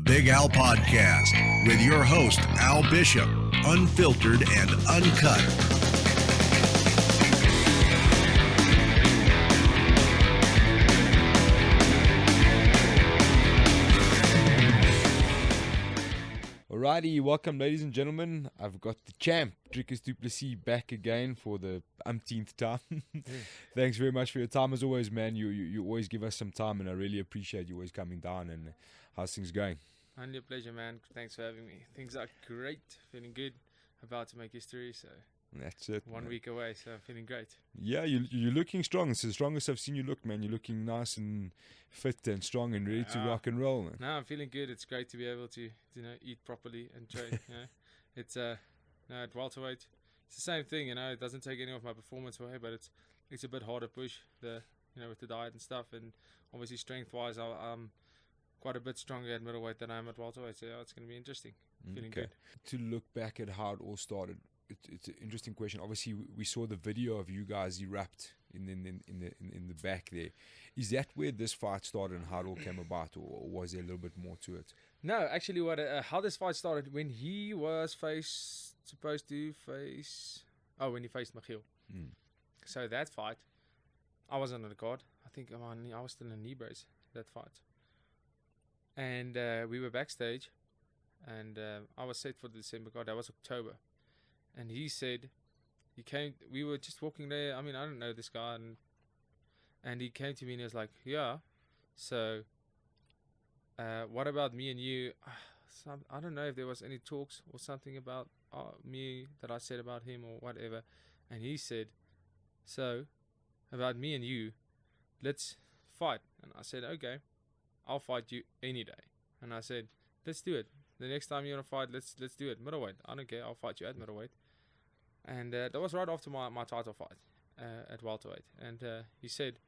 Bigal podcast with your host, Al Bishop, unfiltered and uncut. Alrighty, welcome ladies and gentlemen. I've got the champ, Dricus Du Plessis, back again for the umpteenth time. Thanks very much for your time as always, man. You always give us some time, and I really appreciate you always coming down. And how's things going? Only a pleasure, man. Thanks for having me. Things are great. Feeling good. About to make history, so that's it. 1 week away, so I'm feeling great. Yeah, you're looking strong. It's the strongest I've seen you look, man. You're looking nice and fit and strong and ready to rock and roll, man. No, I'm feeling good. It's great to be able to eat properly and train. It's at welterweight, it's the same thing. It doesn't take any of my performance away, but it's a bit harder push with the diet and stuff, and obviously strength wise, I'm quite a bit stronger at middleweight than I am at welterweight. So it's going to be interesting. Feeling good. To look back at how it all started, it's an interesting question. Obviously, we saw the video of you guys erupt in the back there. Is that where this fight started and how it all came about, or was there a little bit more to it? No, actually, how this fight started when he was when he faced Bigal. So that fight, I wasn't on the card. I think I was still in knee brace that fight, and we were backstage, and I was set for the December card. That was October. And he said, we were just walking there. I mean, I don't know this guy. And he came to me and he was like, yeah, so what about me and you? I don't know if there was any talks or something about me that I said about him or whatever. And he said, so about me and you, let's fight. And I said, okay, I'll fight you any day. And I said, let's do it. The next time you want to fight, let's do it. Middleweight. I don't care. I'll fight you at middleweight. And that was right after my title fight at welterweight. And he said,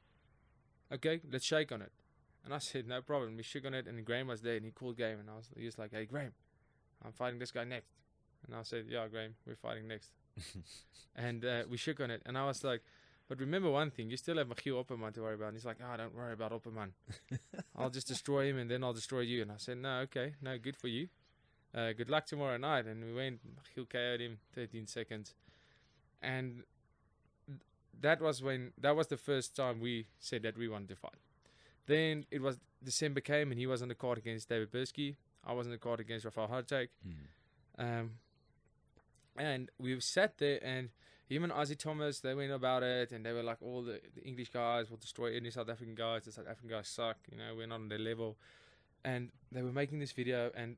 okay, let's shake on it. And I said, no problem. We shook on it, and Graham was there, and he called Graham. And he was like, hey, Graham, I'm fighting this guy next. And I said, yeah, Graham, we're fighting next. And we shook on it. And I was like, but remember one thing, you still have Michiel Opperman to worry about. And he's like, don't worry about Opperman. I'll just destroy him, and then I'll destroy you. And I said, no, okay, no, good for you. Good luck tomorrow night. And we went, Michiel KO'd him 13 seconds. And that was the first time we said that we wanted to fight. Then it was December came, and he was on the card against David Persky. I was on the card against Rafael Hartek. And we sat there, and him and Ozzy Thomas, they went about it, and they were like, all the English guys will destroy any South African guys. The South African guys suck. We're not on their level. And they were making this video, and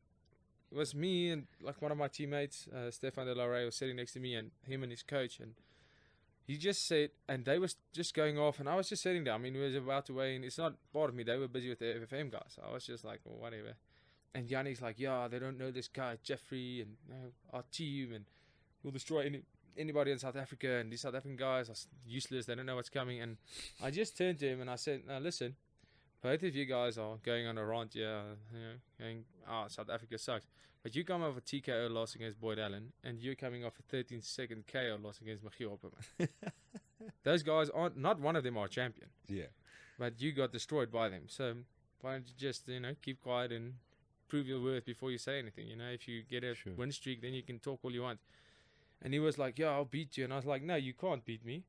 it was me and like one of my teammates, Stefan de la Rey, was sitting next to me, and him and his coach, and he just said, and they was just going off, and I was just sitting there. I mean, we was about to weigh in. It's not part of me. They were busy with the FFM guys. I was just like, well, whatever. And Yannick's like, yeah, they don't know this guy, Jeffrey, and our team, and we'll destroy anybody in South Africa, and these South African guys are useless. They don't know what's coming. And I just turned to him and I said, now listen, both of you guys are going on a rant, going, South Africa sucks. But you come off a TKO loss against Boyd Allen, and you're coming off a 13-second KO loss against Michiel Opperman. Those guys aren't, not one of them are champion. Yeah. But you got destroyed by them. So why don't you just, keep quiet and prove your worth before you say anything? If you get a win streak, then you can talk all you want. And he was like, yeah, I'll beat you. And I was like, no, you can't beat me,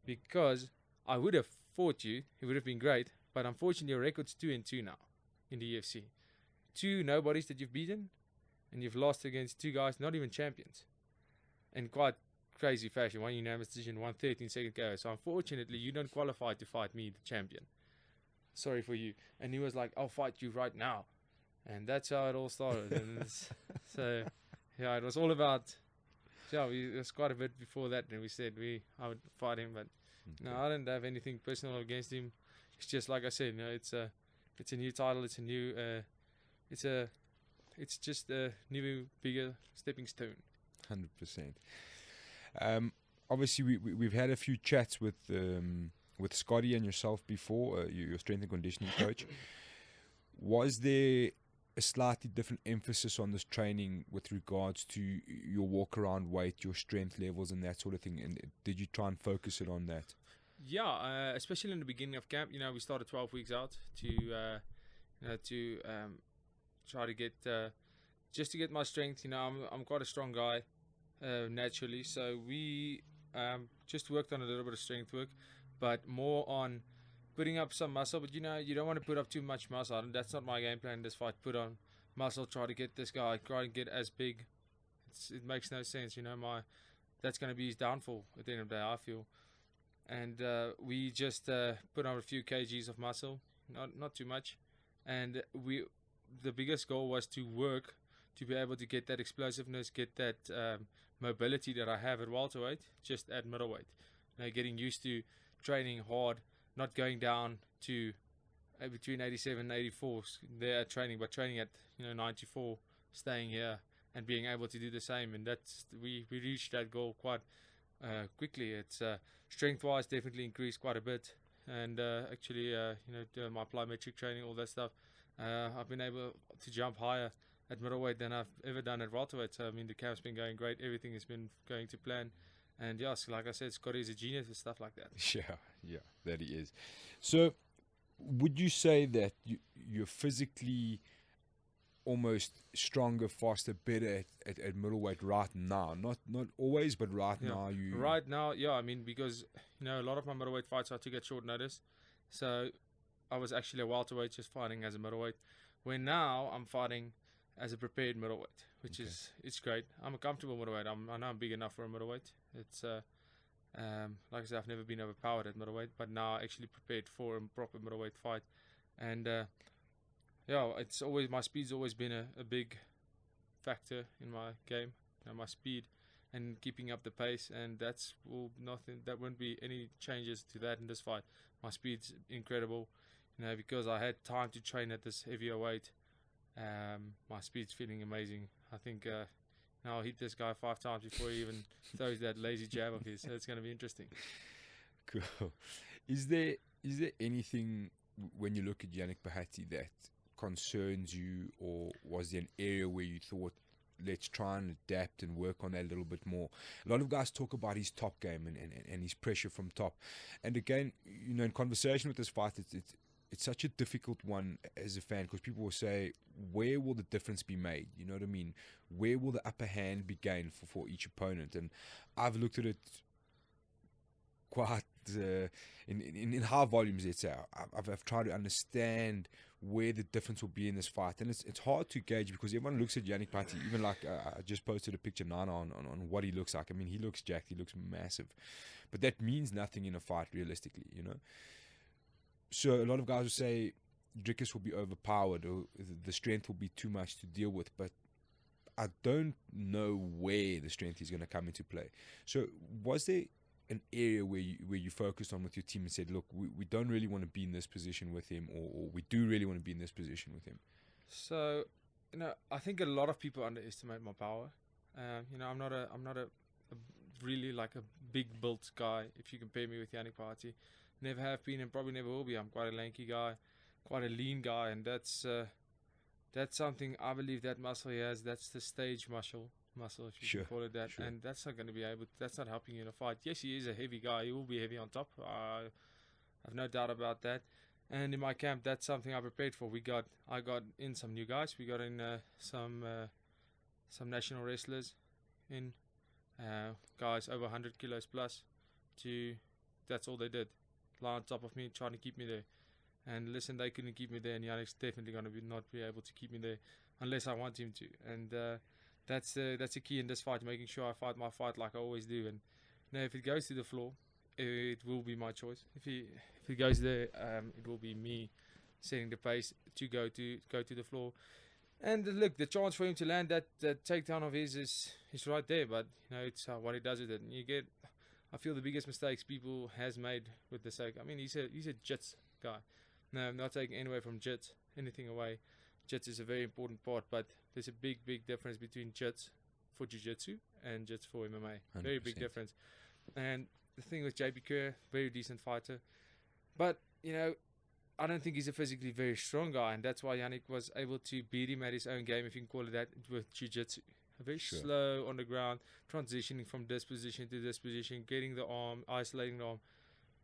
because I would have fought you. It would have been great. But unfortunately, your record's 2-2 now in the UFC. 2 nobodies that you've beaten, and you've lost against 2 guys, not even champions, in quite crazy fashion. One unanimous decision, 1 13-second KO. So unfortunately, you don't qualify to fight me, the champion. Sorry for you. And he was like, I'll fight you right now. And that's how it all started. And so, yeah, it was all about... Yeah, it was quite a bit before that, and we said I would fight him, but no, I didn't have anything personal against him. It's just like I said, it's a new title, it's a new, it's just a new, bigger stepping stone. 100%. Obviously, we've had a few chats with Scotty and yourself before, your strength and conditioning coach. Was there a slightly different emphasis on this training with regards to your walk around weight, your strength levels, and that sort of thing? And did you try and focus it on that? Yeah, especially in the beginning of camp. We started 12 weeks out to try to get just to get my strength. You know, I'm quite a strong guy naturally, so we just worked on a little bit of strength work, but more on putting up some muscle. But you know, you don't want to put up too much muscle. That's not my game plan in this fight. Put on muscle, try to get this guy, try and get as big. It makes no sense, you know. That's going to be his downfall at the end of the day, I feel. And we just put on a few kgs of muscle, not too much. And the biggest goal was to work to be able to get that explosiveness, get that mobility that I have at welterweight, just at middleweight. You know, getting used to training hard, not going down to between 87 and 84 there at training, but training at 94, staying here and being able to do the same. And that's we reached that goal quite quickly. It's strength-wise definitely increased quite a bit, and actually doing my plyometric training, all that stuff, I've been able to jump higher at middleweight than I've ever done at welterweight. So I mean, the camp's been going great, everything has been going to plan. And yes, like I said, Scotty is a genius with stuff like that. Yeah, that he is. So, would you say that you're physically almost stronger, faster, better at middleweight right now? Not always, but right now you. Right now, yeah. I mean, because a lot of my middleweight fights I took at short notice, so I was actually a welterweight just fighting as a middleweight. When now I'm fighting as a prepared middleweight, which is it's great. I'm a comfortable middleweight. I know I'm big enough for a middleweight. It's like I said, I've never been overpowered at middleweight, but now actually prepared for a proper middleweight fight. And it's always, my speed's always been a big factor in my game. My speed and keeping up the pace, and that won't be any changes to that in this fight. My speed's incredible, because I had time to train at this heavier weight. My speed's feeling amazing. I think now I'll hit this guy 5 times before he even throws that lazy jab of his. So it's going to be interesting. Cool. Is there anything when you look at Yannick Bahati that concerns you, or was there an area where you thought, let's try and adapt and work on that a little bit more? A lot of guys talk about his top game and his pressure from top. And again, in conversation with this fight, it's such a difficult one as a fan, because people will say, where will the difference be made? You know what I mean? Where will the upper hand be gained for each opponent? And I've looked at it quite in high volumes, let's say. I've tried to understand where the difference will be in this fight. And it's hard to gauge, because everyone looks at Yannick Bahati, even like I just posted a picture now on what he looks like. I mean, he looks jacked, he looks massive. But that means nothing in a fight, realistically, So a lot of guys will say Dricus will be overpowered, or the strength will be too much to deal with, but I don't know where the strength is going to come into play. So was there an area where you focused on with your team and said, look, we don't really want to be in this position with him, or we do really want to be in this position with him? So, I think a lot of people underestimate my power. I'm not a really like a big built guy if you compare me with Yannick Bahati. Never have been and probably never will be. I'm quite a lanky guy, quite a lean guy, and that's something I believe that muscle he has. That's the stage muscle, if you can call it that. Sure. And that's not going to be able. That's not helping you in a fight. Yes, he is a heavy guy. He will be heavy on top. I have no doubt about that. And in my camp, that's something I prepared for. I got in some new guys. We got in some national wrestlers in, guys over 100 kilos plus. That's all they did. Lie on top of me, trying to keep me there. And listen, they couldn't keep me there, and Yannick's definitely going to not be able to keep me there unless I want him to. And that's a key in this fight, making sure I fight my fight like I always do. And if it goes to the floor, it will be my choice. If it goes there, it will be me setting the pace to go to the floor. And look, the chance for him to land that takedown of his is right there. But it's what he does with it. And you get, I feel, the biggest mistakes people has made with the sake. I mean, he's a jits guy. No, I'm not taking anything away. Jits is a very important part, but there's a big difference between jits for jiu-jitsu and jits for MMA. 100%. Very big difference. And the thing with JP Kerr, very decent fighter, but I don't think he's a physically very strong guy, and that's why Yannick was able to beat him at his own game, if you can call it that, with jiu-jitsu. Very slow on the ground, transitioning from this position to this position, getting the arm, isolating the arm.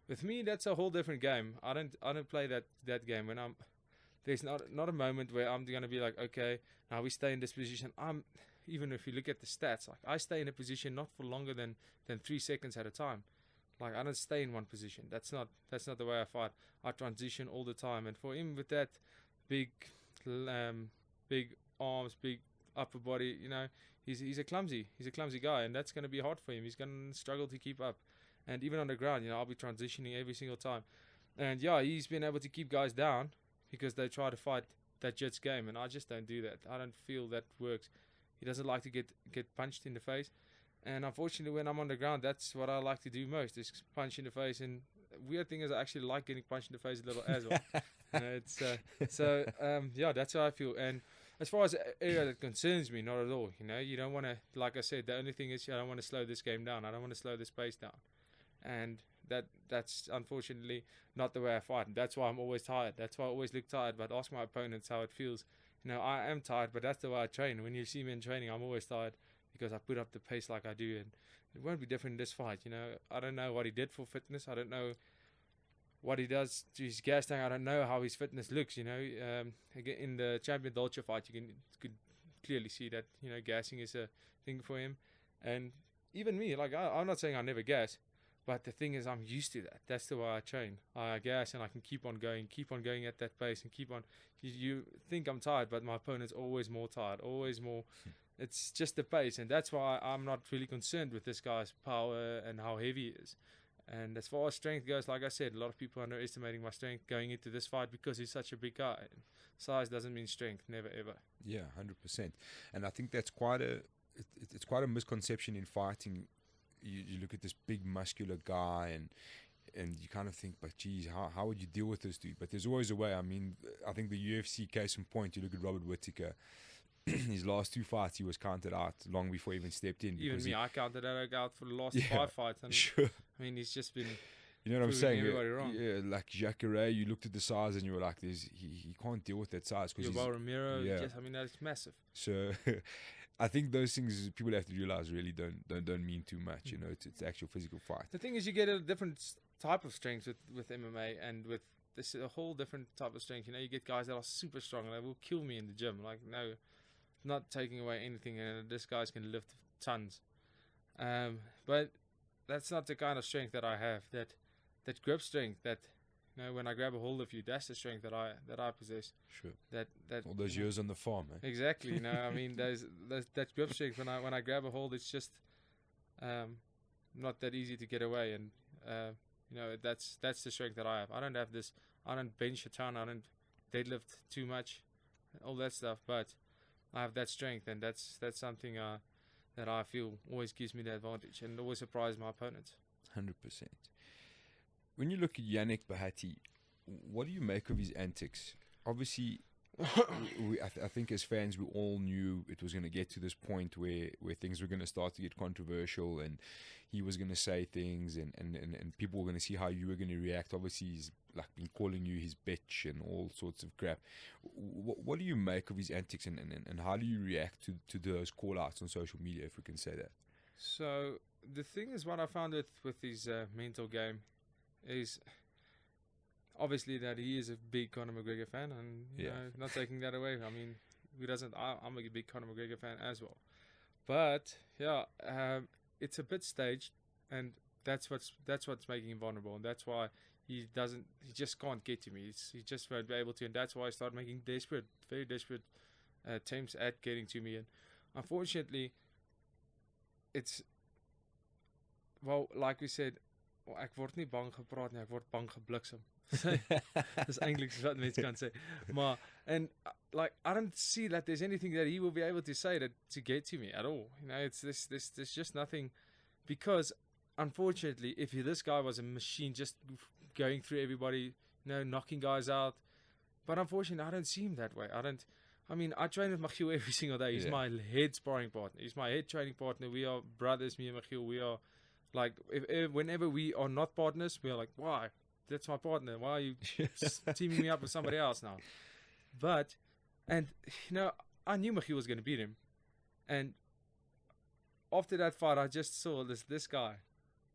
With me, that's a whole different game. I don't play that game. When I'm there's not a moment where I'm going to be like, okay, now we stay in this position. Even if you look at the stats, like I stay in a position not for longer than 3 seconds at a time. Like I don't stay in one position. That's not the way I fight. I transition all the time. And for him with that big arms, big upper body, he's a clumsy guy, and that's going to be hard for him. He's going to struggle to keep up. And even on the ground, I'll be transitioning every single time. And yeah, he's been able to keep guys down because they try to fight that Jits game, and I just don't do that. I don't feel that works. He doesn't like to get punched in the face, and unfortunately, when I'm on the ground, that's what I like to do most, is punch in the face. And weird thing is, I actually like getting punched in the face a little as well. Yeah, that's how I feel. And as far as the area that concerns me, not at all. You don't want to, like I said, the only thing is I don't want to slow this game down. I don't want to slow this pace down, and that's unfortunately not the way I fight. And that's why I'm always tired. That's why I always look tired. But ask my opponents how it feels. I am tired, but that's the way I train. When you see me in training, I'm always tired because I put up the pace like I do, and it won't be different in this fight. I don't know what he did for fitness. I don't know what he does to his gas tank. I don't know how his fitness looks. Again, in the Champion Dolce fight, you could clearly see that gassing is a thing for him, and even me. Like I'm not saying I never gas, but the thing is, I'm used to that. That's the way I train. I gas and I can keep on going at that pace, and keep on. You think I'm tired, but my opponent's always more tired, always more. It's just the pace, and that's why I'm not really concerned with this guy's power and how heavy he is. And as far as strength goes, like I said, a lot of people are underestimating my strength going into this fight because he's such a big guy. Size doesn't mean strength, never ever. Yeah, 100%. And I think that's it's quite a misconception in fighting. You look at this big muscular guy and you kind of think, but geez, how would you deal with this dude? But there's always a way. I mean, I think the UFC case in point, you look at Robert Whittaker, his last 2 fights, he was counted out long before he even stepped in. Even me, I counted that out for the last 5 fights. And sure. I mean, he's just been... You know what I'm saying? Wrong. Yeah, like Jacare, you looked at the size and you were like, he can't deal with that size. Romero, that's massive. So... I think those things people have to realize really don't mean too much. It's actual physical fight. The thing is, you get a different type of strength with MMA, and with this a whole different type of strength. You get guys that are super strong and they will kill me in the gym. Like, no, not taking away anything. And this guys can lift tons. But that's not the kind of strength that I have. That grip strength that. When I grab a hold of you, that's the strength that I possess. Sure. That all those years on the farm, eh? Exactly. I mean, that grip strength. When I grab a hold, it's just not that easy to get away. And that's the strength that I have. I don't have this. I don't bench a ton. I don't deadlift too much, all that stuff. But I have that strength, and that's something that I feel always gives me the advantage, and always surprise my opponents. 100%. When you look at Yannick Bahati, what do you make of his antics? Obviously, I think as fans, we all knew it was going to get to this point where things were going to start to get controversial, and he was going to say things, and people were going to see how you were going to react. Obviously, he's like been calling you his bitch and all sorts of crap. What do you make of his antics, and how do you react to those call-outs on social media, if we can say that? So the thing is, what I found with his mental game is obviously that he is a big Conor McGregor fan, and not taking that away. I mean, I'm a big Conor McGregor fan as well, but it's a bit staged, and that's what's making him vulnerable, and that's why he just can't get to me. He just won't be able to, and that's why I started making very desperate attempts at getting to me, and unfortunately, it's like we said. Ek word nie bang gepraat nie, ek word bang gebliksem. Dis eintlik wat mense kan sê. Maar I don't see that there's anything that he will be able to say to get to me at all. It's there's just nothing, because unfortunately, if this guy was a machine just going through everybody, knocking guys out, but unfortunately I don't see him that way. I train with Michiel every single day. He's my head sparring partner. He's my head training partner. We are brothers, me and Michiel. We are like, whenever we are not partners, we are like, why? That's my partner. Why are you teaming me up with somebody else now? But, I knew Michiel was going to beat him. And after that fight, I just saw this guy.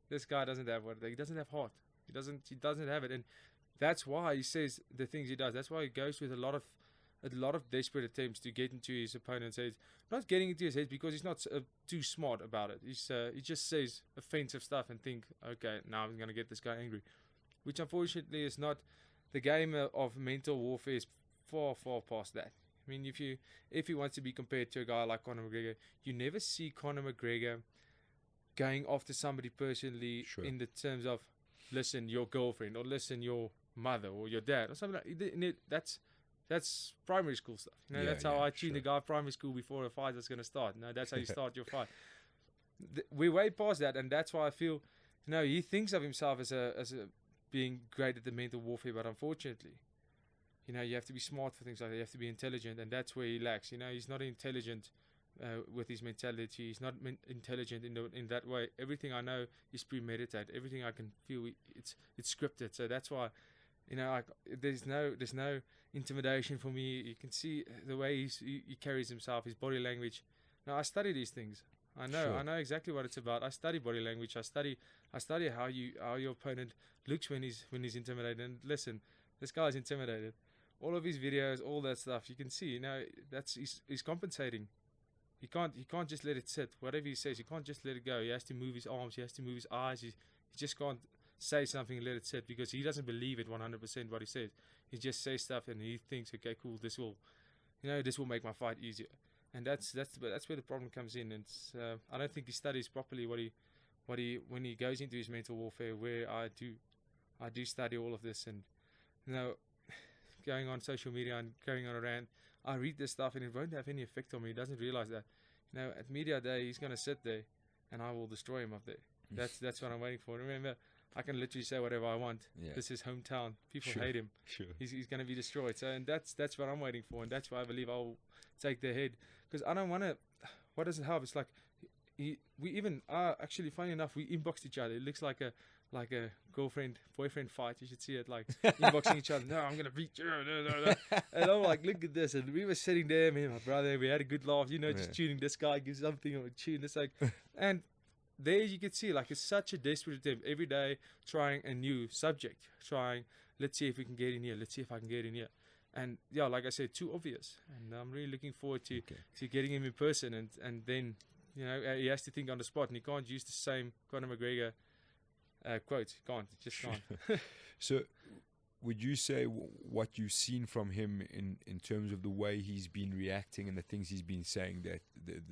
This guy doesn't have he doesn't have heart. He doesn't have it. And that's why he says the things he does. That's why he goes with a lot of desperate attempts to get into his opponent's head. Not getting into his head because he's not too smart about it. He just says offensive stuff and think, okay, now I'm going to get this guy angry. Which unfortunately is not the game of mental warfare. Is far, far past that. I mean, if he wants to be compared to a guy like Conor McGregor, you never see Conor McGregor going after somebody personally in the terms of, listen, your girlfriend, or listen, your mother, or your dad, or something like that. That's primary school stuff. That's how I tune the guy primary school before a fight that's going to start. That's how you start your fight. We're way past that, and that's why I feel, he thinks of himself as a being great at the mental warfare, but unfortunately, you have to be smart for things like that. You have to be intelligent, and that's where he lacks. He's not intelligent with his mentality. He's not intelligent in that way. Everything I know is premeditated. Everything I can feel, it's scripted. So that's why, there's no intimidation for me. You can see the way he carries himself, his body language. Now, I study these things. I know exactly what it's about. I study body language. I study how your opponent looks when he's intimidated. And listen, this guy's intimidated. All of his videos, all that stuff, you can see. He's compensating. He can't just let it sit. Whatever he says, he can't just let it go. He has to move his arms. He has to move his eyes. He just can't say something and let it sit because he doesn't believe it 100% what he says. He just says stuff and he thinks, okay, cool, this will make my fight easier. And that's where the problem comes in. And I don't think he studies properly when he goes into his mental warfare. Where I do study all of this, and going on social media and going on around, I read this stuff and it won't have any effect on me. He doesn't realize that. At media day, he's gonna sit there, and I will destroy him up there. That's what I'm waiting for. Remember, I can literally say whatever I want. Yeah. This is hometown. People hate him. Sure. He's going to be destroyed. So, and that's what I'm waiting for, and that's why I believe I'll take their head, because I don't want to. What does it help? It's like we even actually, funny enough, we inboxed each other. It looks like a girlfriend boyfriend fight. You should see it, like inboxing each other. No, I'm gonna beat you. No. And I'm like, look at this. And we were sitting there, me and my brother. We had a good laugh. Just tuning this guy, gives something or tune. It's like, and there you could see, like, it's such a desperate attempt every day, trying a new subject, let's see if we can get in here, let's see if I can get in here. And yeah, like I said, too obvious. And I'm really looking forward to getting him in person, and then he has to think on the spot, and he can't use the same Conor McGregor quotes. He just can't. So would you say what you've seen from him in terms of the way he's been reacting and the things he's been saying,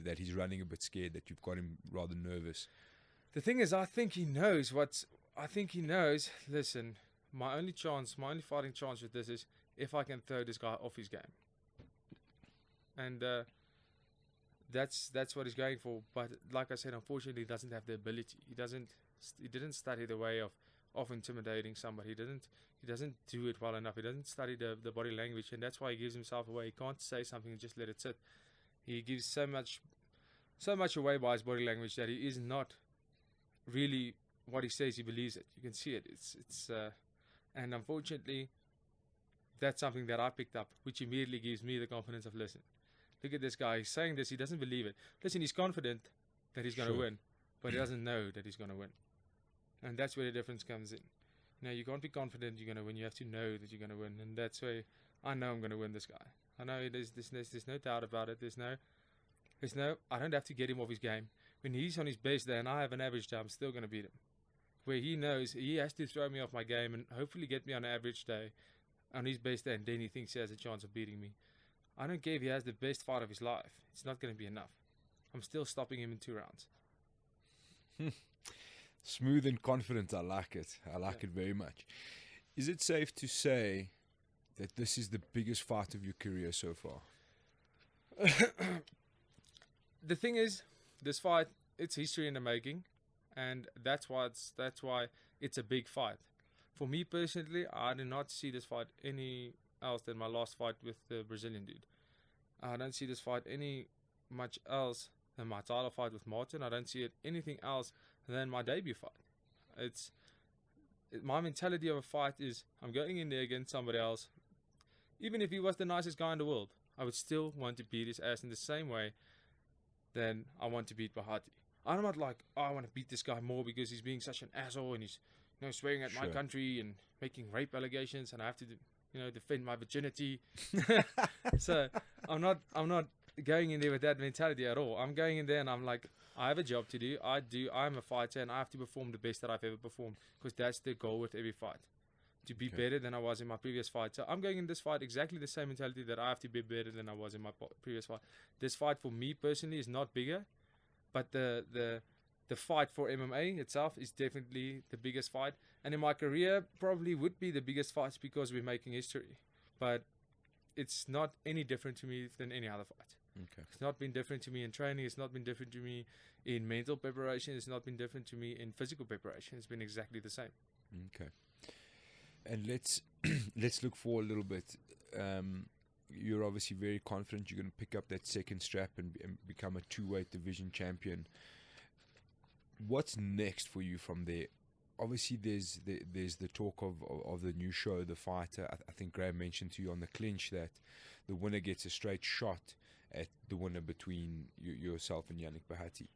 that he's running a bit scared, that you've got him rather nervous? The thing is, I think he knows. Listen, my only fighting chance with this is if I can throw this guy off his game. And that's what he's going for. But like I said, unfortunately, he doesn't have the ability. He didn't study the way of intimidating somebody. He doesn't do it well enough. He doesn't study the body language, and that's why he gives himself away. He can't say something and just let it sit. He gives so much away by his body language that he is not really what he says. He believes it. You can see it. And unfortunately, that's something that I picked up, which immediately gives me the confidence of, listen, look at this guy. He's saying this. He doesn't believe it. Listen, he's confident that he's going to win, but he doesn't know that he's going to win. And that's where the difference comes in. Now, you can't be confident you're going to win. You have to know that you're going to win. And that's where I know I'm going to win this guy. I know there's no doubt about it. I don't have to get him off his game. When he's on his best day and I have an average day, I'm still going to beat him. Where he knows he has to throw me off my game and hopefully get me on an average day, on his best day, and then he thinks he has a chance of beating me. I don't care if he has the best fight of his life. It's not going to be enough. I'm still stopping him in 2 rounds. Smooth and confident. I like it. I like it very much. Is it safe to say that this is the biggest fight of your career so far? The thing is, this fight, it's history in the making, and that's why it's a big fight. For me personally, I do not see this fight any else than my last fight with the Brazilian dude. I don't see this fight any much else than my title fight with Martin. I don't see it anything else than my debut fight. My mentality of a fight is, I'm going in there against somebody else. Even if he was the nicest guy in the world, I would still want to beat his ass in the same way than I want to beat Bahati. I'm not like, I want to beat this guy more because he's being such an asshole and swearing at my Sure. country and making rape allegations, and I have to defend my virginity. So I'm not going in there with that mentality at all. I'm going in there and I'm like, I have a job to do. I'm a fighter and I have to perform the best that I've ever performed, because that's the goal with every fight, to be better than I was in my previous fight. So I'm going in this fight exactly the same mentality, that I have to be better than I was in my previous fight. This fight for me personally is not bigger, but the fight for MMA itself is definitely the biggest fight. And in my career, probably would be the biggest fights, because we're making history. But it's not any different to me than any other fight. Okay. It's not been different to me in training. It's not been different to me in mental preparation. It's not been different to me in physical preparation. It's been exactly the same. Okay. And let's look forward a little bit. You're obviously very confident you're going to pick up that second strap and become a 2-weight division champion. What's next for you from there? Obviously, there's the talk of the new show, The Fighter. I think Graham mentioned to you on the clinch that the winner gets a straight shot at the winner between yourself and Yannick Bahati.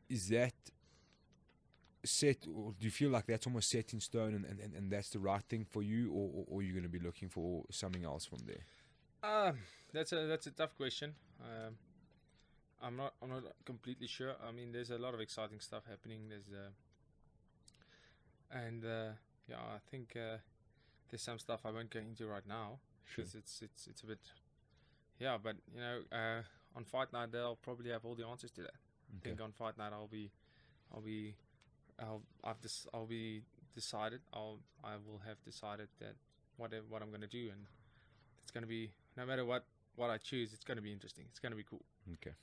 Is that set, or do you feel like that's almost set in stone and that's the right thing for you, or are you going to be looking for something else from there? That's a tough question. I'm not completely sure. I mean, there's a lot of exciting stuff happening. I think there's some stuff I won't go into right now, because Sure. it's a bit, but on fight night they'll probably have all the answers to that. I think on fight night I'll be decided. I will have decided that what I'm going to do, and it's going to be, no matter what I choose, it's going to be interesting. It's going to be cool. Okay,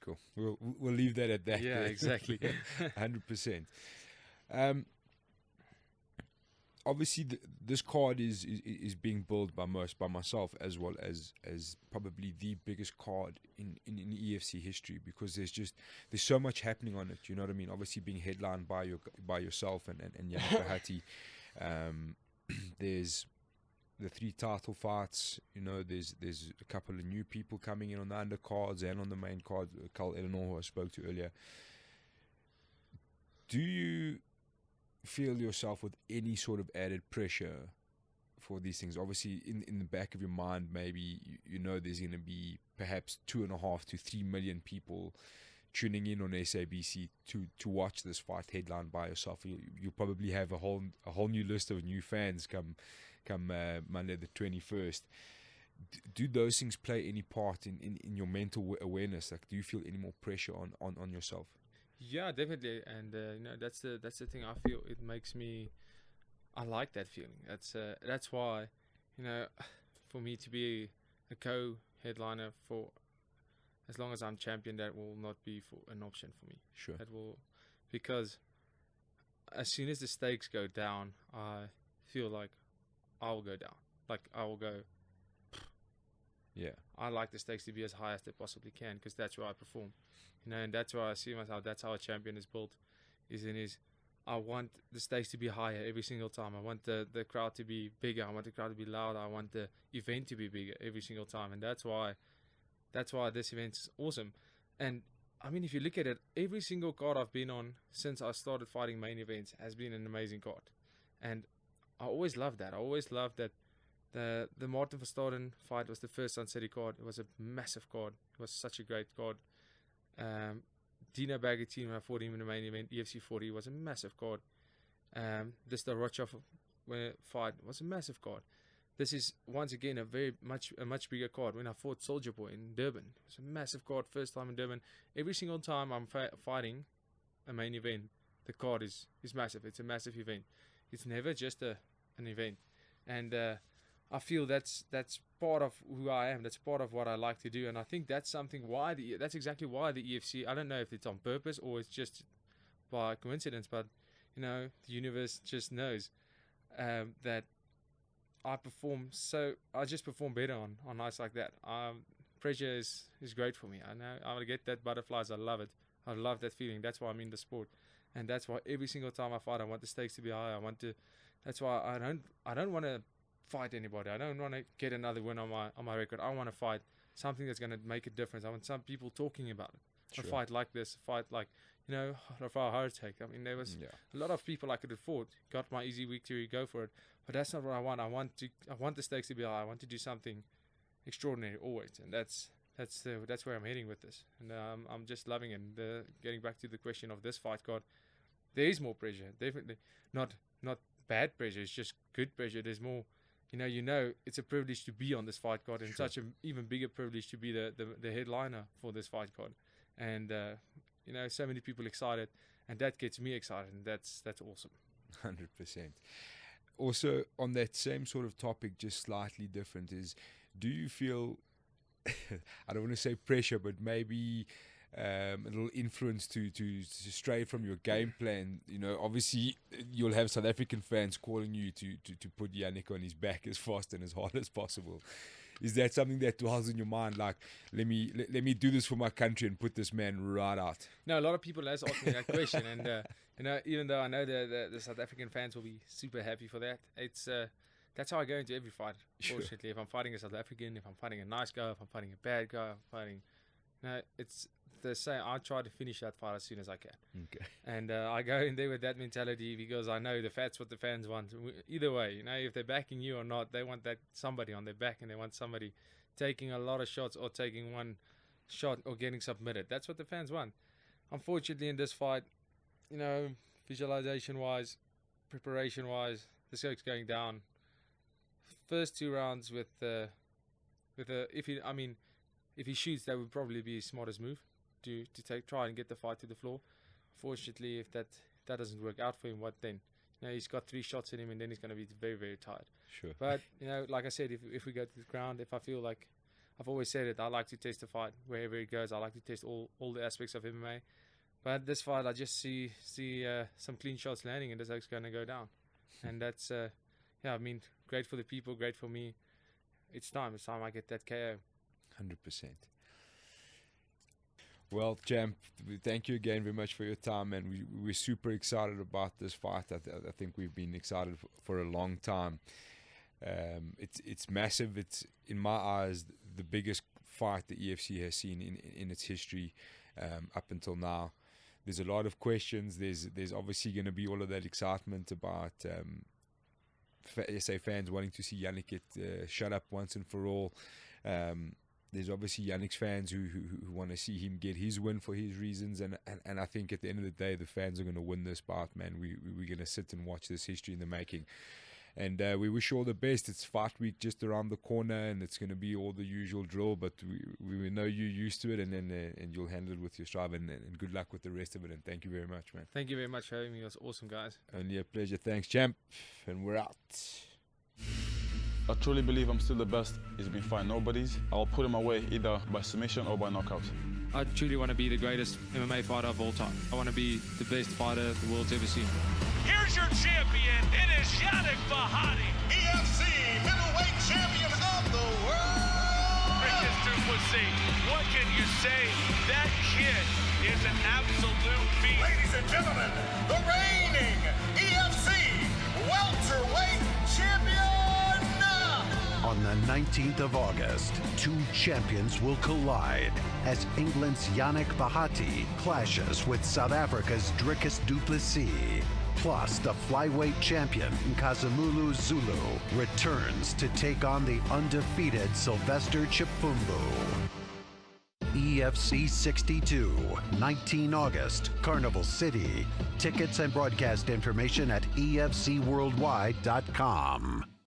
cool. We'll leave that at that. Yeah, exactly. 100%. Obviously, this card is being built by myself, as well as probably the biggest card in EFC history, because there's so much happening on it. You know what I mean? Obviously, being headlined by yourself and Yannick Bahati. There's the 3 title fights. You know, there's a couple of new people coming in on the undercards and on the main card. Carl Eleanor, who I spoke to earlier. Do you feel yourself with any sort of added pressure for these things? Obviously, in the back of your mind, maybe you know there's going to be perhaps 2.5 to 3 million people tuning in on SABC to watch this fight headlined by yourself. You'll probably have a whole new list of new fans come Monday the 21st. Do those things play any part in your mental awareness? Like, do you feel any more pressure on yourself? Yeah, definitely, and that's the thing. I feel it makes me. I like that feeling. That's why, for me to be a co-headliner for as long as I'm champion, that will not be an option for me. Sure. That will, because as soon as the stakes go down, I feel like I will go down. Like I will go. Yeah. I like the stakes to be as high as they possibly can, because that's where I perform. And that's why I see myself. That's how a champion is built. I want the stakes to be higher every single time. I want the crowd to be bigger. I want the crowd to be louder. I want the event to be bigger every single time. And that's why this event is awesome. And I mean, if you look at it, every single card I've been on since I started fighting main events has been an amazing card. And I always loved that. I always loved that. The Martin Verstappen fight was the first Sun City card. It was a massive card. It was such a great card. Dino Bagatino, I fought him in the main event, EFC 40, was a massive card. This the Rochov fight was a massive card. This is once again a much bigger card. When I fought Soldier Boy in Durban, it was a massive card. First time in Durban. Every single time I'm fighting a main event, the card is massive. It's a massive event. It's never just an event. And I feel that's part of who I am. That's part of what I like to do, and I think that's something that's exactly why the EFC. I don't know if it's on purpose or it's just by coincidence, but the universe just knows that I just perform better on nights like that. Pressure is great for me. I know I get that butterflies. I love it. I love that feeling. That's why I'm in the sport, and that's why every single time I fight, I want the stakes to be high. That's why I don't want to fight anybody. I don't want to get another win on my record. I want to fight something that's going to make a difference. I want some people talking about it. a fight like this, a fight like, you know, Rafael Hartek. I mean, there was a lot of people I could have fought. Got my easy victory, go for it. But that's not what I want. I want the stakes to be high. I want to do something extraordinary always, and that's where I'm heading with this. And I'm just loving it. And getting back to the question of this fight card, there is more pressure. Definitely not bad pressure. It's just good pressure. There's more. You know, it's a privilege to be on this fight card, and such an even bigger privilege to be the headliner for this fight card. And you know, so many people excited, and that gets me excited, and that's awesome. 100%. Also, on that same sort of topic, just slightly different, is do you feel, I don't want to say pressure, but maybe a little influence to stray from your game plan? You know, obviously you'll have South African fans calling you to put Yannick on his back as fast and as hard as possible. Is that something that dwells in your mind? Like, let me do this for my country and put this man right out. No, a lot of people has asked me that question, and you know, even though I know the South African fans will be super happy for that, it's that's how I go into every fight. Fortunately, if I'm fighting a South African, if I'm fighting a nice guy, if I'm fighting a bad guy, if I'm fighting, it's the same. I try to finish that fight as soon as I can. Okay. And I go in there with that mentality because I know that's what the fans want. Either way, you know, if they're backing you or not, they want that somebody on their back, and they want somebody taking a lot of shots or taking one shot or getting submitted. That's what the fans want. Unfortunately, in this fight, you know, visualization-wise, preparation-wise, this guy's going down. First 2 rounds if he shoots, that would probably be his smartest move to try and get the fight to the floor. Unfortunately, if that doesn't work out for him, what then? You know, he's got 3 shots in him, and then he's going to be very, very tired. Sure. But, you know, like I said, if we go to the ground, if I feel like, I've always said it, I like to test the fight wherever it goes. I like to test all the aspects of MMA. But this fight, I just see some clean shots landing, and this guy's going to go down. And that's, I mean, great for the people, great for me. It's time I get that KO. 100%. Well, champ, thank you again very much for your time, and we're super excited about this fight. I think we've been excited for a long time. It's massive. It's, in my eyes, the biggest fight the EFC has seen in its history up until now. There's a lot of questions. There's obviously going to be all of that excitement about SA fans wanting to see Yannick get shut up once and for all. There's obviously Yannick's fans who want to see him get his win for his reasons, and I think at the end of the day, the fans are going to win this bout, man. We're going to sit and watch this history in the making, and we wish you all the best. It's fight week just around the corner, and it's going to be all the usual drill, but we know you're used to it, and you'll handle it with your strive, and good luck with the rest of it, and thank you very much, man. Thank you very much for having me. It was awesome, guys. Only a pleasure. Thanks, champ, and we're out. I truly believe I'm still the best. He's been fighting nobodies. I'll put him away either by submission or by knockout. I truly want to be the greatest MMA fighter of all time. I want to be the best fighter the world's ever seen. Here's your champion. It is Yannick Bahati, EFC middleweight champion of the world. Dricus Du Plessis. What can you say? That kid is an absolute beast. Ladies and gentlemen, the reigning EFC welterweight champion. On the 19th of August, 2 champions will collide as England's Yannick Bahati clashes with South Africa's Dricus Du Plessis. Plus, the flyweight champion Nkazimulu Zulu returns to take on the undefeated Sylvester Chipfumbu. EFC 62, 19 August, Carnival City. Tickets and broadcast information at efcworldwide.com.